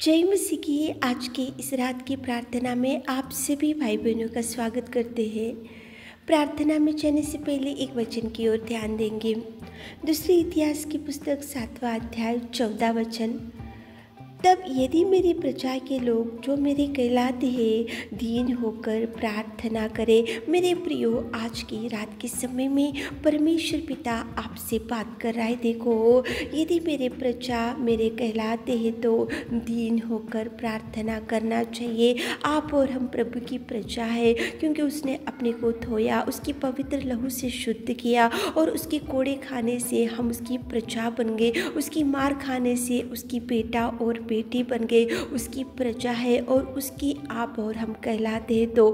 जय मसीह की आज की इस रात की प्रार्थना में आप सभी भाई बहनों का स्वागत करते हैं। प्रार्थना में जाने से पहले एक वचन की ओर ध्यान देंगे। दूसरे इतिहास की पुस्तक 7वां अध्याय 14 वचन। तब यदि मेरी प्रजा के लोग जो मेरे कहलाते हैं दीन होकर प्रार्थना करें। मेरे प्रियो, आज की रात के समय में परमेश्वर पिता आपसे बात कर रहा है। देखो, यदि मेरे प्रजा मेरे कहलाते हैं तो दीन होकर प्रार्थना करना चाहिए। आप और हम प्रभु की प्रजा है, क्योंकि उसने अपने को धोया, उसकी पवित्र लहू से शुद्ध किया और उसके कोड़े खाने से हम उसकी प्रजा बन गए। उसकी मार खाने से उसकी बेटा और बेटी बन गए, उसकी प्रजा है और उसकी आप और हम कहलाते हैं। तो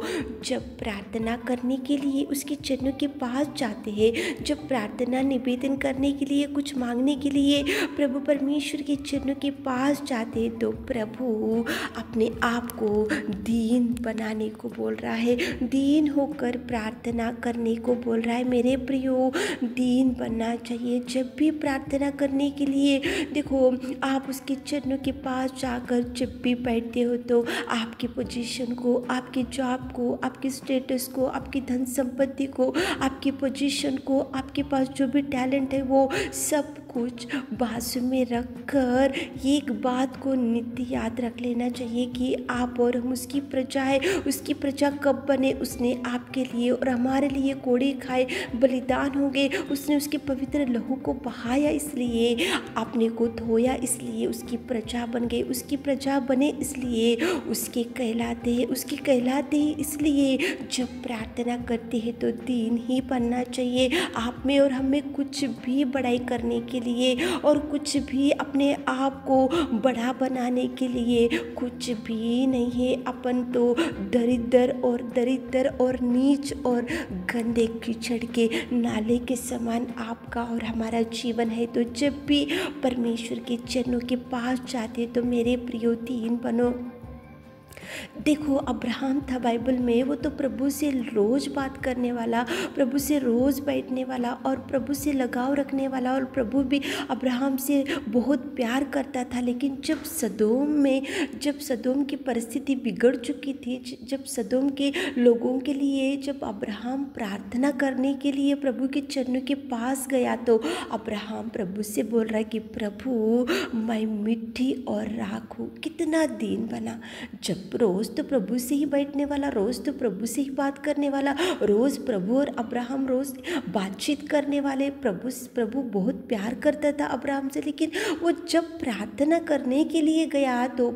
जब प्रार्थना करने के लिए उसके चरणों के पास जाते हैं, जब प्रार्थना निवेदन करने के लिए, कुछ मांगने के लिए प्रभु परमेश्वर के चरणों के पास जाते हैं, तो प्रभु अपने आप को दीन बनाने को बोल रहा है, दीन होकर प्रार्थना करने को बोल रहा है। मेरे प्रियो, दीन बनना चाहिए। जब भी प्रार्थना करने के लिए देखो, आप उसके चरणों के पास जाकर जब भी बैठते हो तो आपकी पोजीशन को, आपके जॉब को, आपके स्टेटस को, आपकी धन संपत्ति को, आपकी पोजीशन को, आपके पास जो भी टैलेंट है वो सब कुछ बाजू में रखकर एक बात को नित्य याद रख लेना चाहिए कि आप और हम उसकी प्रजा है। उसकी प्रजा कब बने? उसने आपके लिए और हमारे लिए कोड़े खाए, बलिदान हो गए। उसने उसके पवित्र लहू को बहाया, इसलिए अपने को धोया, इसलिए उसकी प्रजा बन गए। उसकी प्रजा बने इसलिए उसके कहलाते हैं, उसके कहलाते हैं इसलिए जब प्रार्थना करते हैं तो दीन ही बनना चाहिए। आप में और हमें कुछ भी बड़ाई करने के लिए और कुछ भी अपने आप को बड़ा बनाने के लिए कुछ भी नहीं है। अपन तो दरिद्र और नीच और गंदे कीचड़ के नाले के समान आपका और हमारा जीवन है। तो जब भी परमेश्वर के चरणों के पास जाते तो मेरे प्रियो दीन बनो। देखो, अब्राहम था बाइबल में, वो तो प्रभु से रोज़ बात करने वाला, प्रभु से रोज़ बैठने वाला और प्रभु से लगाव रखने वाला, और प्रभु भी अब्राहम से बहुत प्यार करता था। लेकिन जब सदोम की परिस्थिति बिगड़ चुकी थी, जब सदोम के लोगों के लिए जब अब्राहम प्रार्थना करने के लिए प्रभु के चरणों के पास गया तो अब्राहम प्रभु से बोल रहा है कि प्रभु, मैं मिट्टी और राख हूँ। कितना दीन बना। जब रोज़ तो प्रभु से ही बैठने वाला, रोज़ तो प्रभु से ही बात करने वाला, रोज़ प्रभु और अब्राहम रोज़ बातचीत करने वाले। प्रभु बहुत प्यार करता था अब्राहम से। लेकिन वो जब प्रार्थना करने के लिए गया तो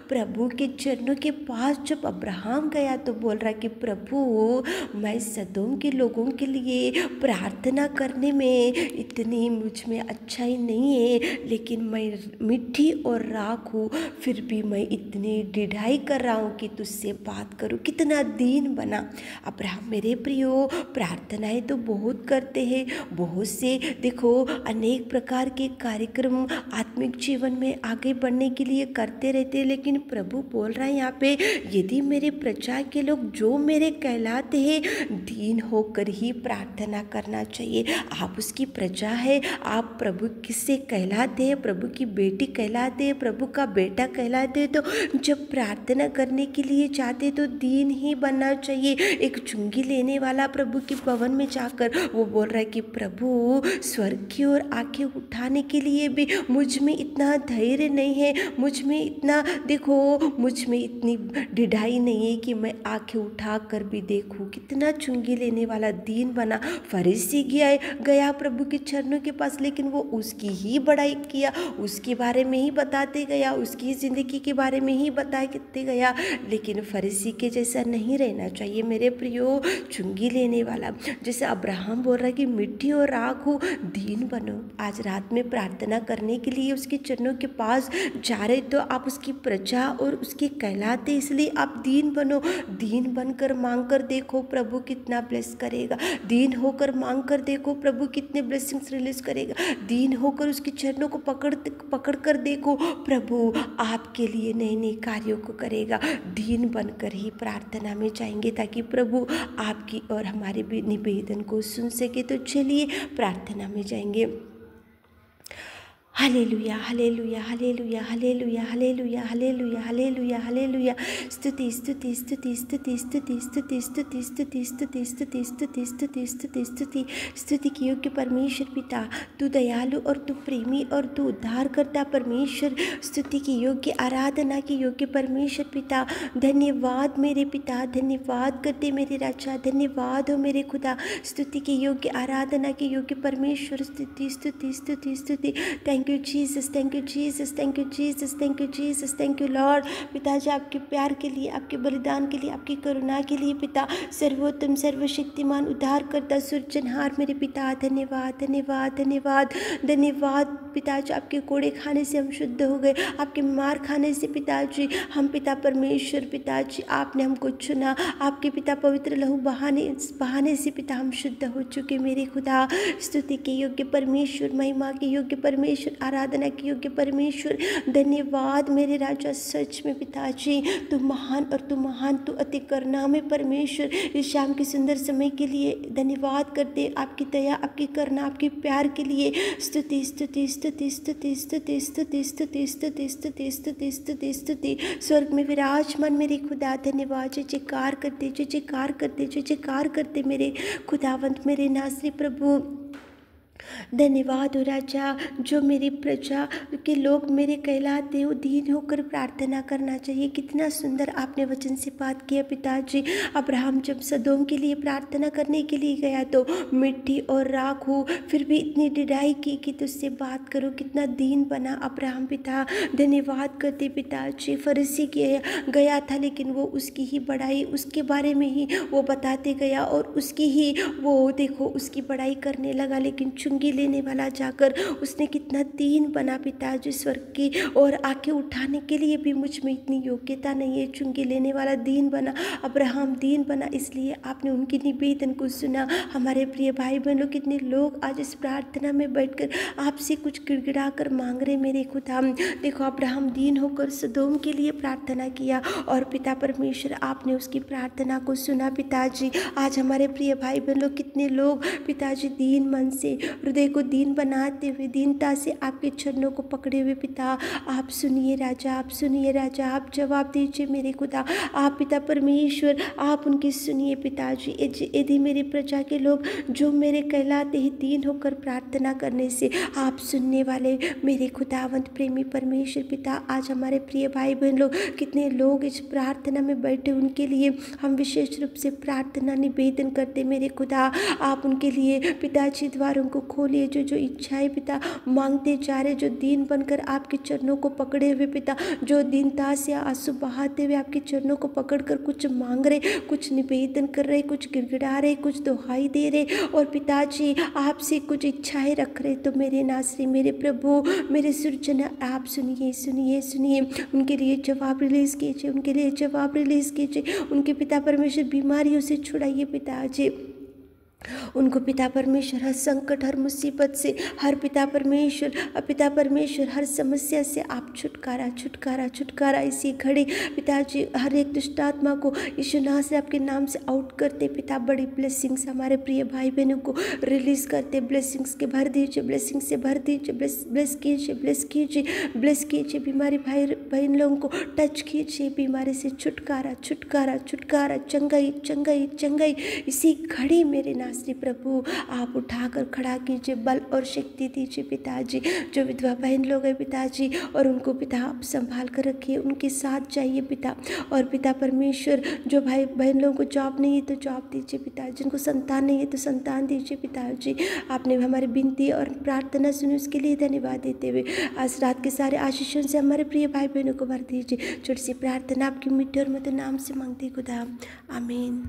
प्रभु के चरणों के पास जब अब्राहम गया तो बोल रहा कि प्रभु, मैं सदोम के लोगों के लिए प्रार्थना करने में इतनी मुझ में अच्छाई नहीं है, लेकिन मैं मिट्टी और राख हूँ, फिर भी मैं इतनी ढिठाई कर रहा हूँ कि तुझसे बात करूँ। कितना दीन बना अब्राहम। मेरे प्रियो, प्रार्थनाएं तो बहुत करते हैं, बहुत से देखो अनेक प्रकार के कार्यक्रम आत्मिक जीवन में आगे बढ़ने के लिए करते रहते हैं। लेकिन प्रभु बोल रहा है यहाँ पे, यदि मेरे प्रजा के लोग जो मेरे कहलाते हैं दीन होकर ही प्रार्थना करना चाहिए। आप उसकी प्रजा है, आप प्रभु किससे कहलाते हैं? प्रभु की बेटी कहलाते हैं, प्रभु का बेटा कहलाते हैं। तो जब प्रार्थना करने के लिए जाते तो दीन ही बनना चाहिए। एक चुंगी लेने वाला प्रभु के भवन में जाकर वो बोल रहा है कि प्रभु, स्वर्ग की ओर आंखें उठाने के लिए भी मुझ में इतना धैर्य नहीं है, मुझ में इतनी ढिठाई नहीं है कि मैं आंखें उठा कर भी देखूं। कितना चुंगी लेने वाला दीन बना। फरीसी गया प्रभु के चरणों के पास, लेकिन वो उसकी ही बड़ाई किया, उसके बारे में ही बताते गया, उसकी ज़िंदगी के बारे में ही बताते गया। लेकिन फरीसी के जैसा नहीं रहना चाहिए मेरे प्रियो। चुंगी लेने वाला, जैसे अब्राहम बोल रहा है कि मिट्टी और राख हो, दीन बनो। आज रात में प्रार्थना करने के लिए उसके चरणों के पास जा रहे तो आप उसकी प्रजा और उसके कहलाते, इसलिए आप दीन बनो। दीन बनकर मांग कर देखो प्रभु कितना ब्लेस करेगा। दीन होकर मांग कर देखो प्रभु कितने ब्लेसिंग्स रिलीज करेगा। दीन होकर उसके चरणों को पकड़ कर देखो, प्रभु आपके लिए नए नए कार्यों को करेगा। दीन बनकर ही प्रार्थना में जाएंगे ताकि प्रभु आपकी और हमारे भी निवेदन को सुन सके। तो चलिए प्रार्थना में जाएंगे। Hallelujah hallelujah hallelujah hallelujah hallelujah hallelujah hallelujah hallelujah. स्तुति स्तुति स्तुति स्तुति स्तुति स्तुति स्तुति स्तुति स्तुति स्तुति स्तुति स्तुति स्तुति स्तुति स्तुति की योग्य परमेश्वर पिता, तू दयालु और तू प्रेमी और तू उद्धार करता परमेश्वर। स्तुति की योग्य, आराधना की योग्य परमेश्वर पिता, धन्यवाद मेरे पिता, धन्यवाद करते मेरे राजा, धन्यवाद हो मेरे खुदा। स्तुति की योग्य, आराधना की योग्य परमेश्वर। स्तुति स्तुति स्तुति स्तुति। Thank you Jesus, thank you Jesus, thank you Jesus, thank you Jesus, thank you Lord. पिताजी आपके प्यार के लिए, आपके बलिदान के लिए, आपकी करुणा के लिए पिता, सर्वोत्तम सर्वशक्तिमान उद्धार करता सृजनहार मेरे पिता, धन्यवाद धन्यवाद धन्यवाद धन्यवाद। पिताजी आपके कोड़े खाने से हम शुद्ध हो गए, आपके मार खाने से पिताजी हम पिता परमेश्वर पिताजी आपने हमको चुना, आपके पिता पवित्र लहू बहाने से पिता हम शुद्ध हो चुके मेरे खुदा। स्तुति के योग्य परमेश्वर, महिमा के योग्य परमेश्वर, आराधना के योग्य परमेश्वर, धन्यवाद मेरे राजा। सच में पिताजी तू महान और तू महान, तू अति करुणामय परमेश्वर। इस शाम के सुंदर समय के लिए धन्यवाद करते, आपकी दया, आपकी करुणा, आपके प्यार के लिए। स्तुति स्तुति स्तुति स्तुति स्तुति स्तुति स्तुति स्तुति स्तुति स्तुति स्तुति स्तुति। स्वर्ग में विराजमान मेरे खुदा, धन्यवाद। जय जयकार करते, जय जयकार करते, जय जयकार करते मेरे खुदावंत, मेरे नासरी प्रभु। धन्यवाद हो राजा, जो मेरी प्रजा के लोग मेरे कहलाते हो, दीन होकर प्रार्थना करना चाहिए। कितना सुंदर आपने वचन से बात किया पिताजी। अब्राहम जब सदोम के लिए प्रार्थना करने के लिए गया तो मिट्टी और राख हो, फिर भी इतनी डिराई की कि तुझसे बात करो। कितना दीन बना अब्राहम पिता, धन्यवाद करते पिताजी। फरीसी के गया था लेकिन वो उसकी ही बड़ाई, उसके बारे में ही वो बताते गया और उसकी ही वो देखो उसकी बड़ाई करने लगा। लेकिन चुंगी लेने वाला जाकर उसने कितना दीन बना पिताजी स्वर्ग की और आंखें उठाने के लिए भी मुझ में इतनी योग्यता नहीं है। चुंगी लेने वाला दीन बना, अब्राहम दीन बना, इसलिए आपने उनकी निवेदन को सुना। हमारे प्रिय भाई बहनों, कितने लोग आज इस प्रार्थना में बैठकर आपसे कुछ गिड़गिड़ा कर मांग रहे मेरे खुदा। देखो अब्राहम दीन होकर सदोम के लिए प्रार्थना किया और पिता परमेश्वर आपने उसकी प्रार्थना को सुना पिताजी। आज हमारे प्रिय भाई बहनों, कितने लोग पिताजी दीन मन से, हृदय को दीन बनाते हुए, दीनता से आपके चरणों को पकड़े हुए पिता, आप सुनिए राजा, आप सुनिए राजा, आप जवाब दीजिए मेरे खुदा। आप पिता परमेश्वर, आप उनकी सुनिए पिताजी। यदि मेरी प्रजा के लोग जो मेरे कहलाते ही दीन होकर प्रार्थना करने से आप सुनने वाले मेरे खुदावंत प्रेमी परमेश्वर पिता, आज हमारे प्रिय भाई बहन लोग, कितने लोग इस प्रार्थना में बैठे, उनके लिए हम विशेष रूप से प्रार्थना निवेदन करते मेरे खुदा। आप उनके लिए पिताजी द्वारों को खोलिए, जो इच्छाएं पिता मांगते जा रहे, जो दीन बनकर आपके चरणों को पकड़े हुए पिता, जो दीनता से आंसू बहाते हुए आपके चरणों को पकड़कर कुछ मांग रहे, कुछ निवेदन कर रहे, कुछ गिड़गिड़ा रहे, कुछ दोहाई दे रहे और पिताजी आपसे कुछ इच्छाएं रख रहे, तो मेरे नासरी, मेरे प्रभु, मेरे सृजना, आप सुनिए सुनिए सुनिए। उनके लिए जवाब रिलीज कीजिए, उनके लिए जवाब रिलीज कीजिए। उनके पिता परमेश्वर बीमारियों से छुड़ाइए पिताजी। उनको पिता परमेश्वर हर संकट, हर मुसीबत से, हर पिता परमेश्वर हर समस्या से आप छुटकारा छुटकारा छुटकारा इसी घड़ी पिताजी हर एक दुष्ट आत्मा को यीशु नाम से आपके नाम से आउट करते पिता। बड़ी ब्लेसिंग्स हमारे प्रिय भाई बहनों को रिलीज करते, ब्लेसिंग्स के भर दीजिए, ब्लेसिंग से भर दीजिए, ब्लेस कीजिए, ब्लेस कीजिए, ब्लेस कीजिए। बीमारी भाई बहन लोगों को टच कीजिए, बीमारी से छुटकारा छुटकारा छुटकारा, चंगाई चंगाई चंगाई इसी घड़ी मेरे नासरी प्रभु आप उठाकर खड़ा कीजिए, बल और शक्ति दीजिए पिताजी। जो विधवा बहन लोग हैं पिताजी और उनको पिता आप संभाल कर रखिए, उनके साथ जाइए पिता। और पिता परमेश्वर जो भाई बहन लोगों को जॉब नहीं है तो जॉब दीजिए पिता, जिनको संतान नहीं है तो संतान दीजिए पिताजी। आपने हमारी विनती और प्रार्थना सुनी, उसके लिए धन्यवाद देते हुए आज रात के सारे आशीषों से हमारे प्रिय भाई बहनों को भर दीजिए। छोटी सी प्रार्थना आपकी मीठे और मधुर नाम से मांगती खुदा, आमीन।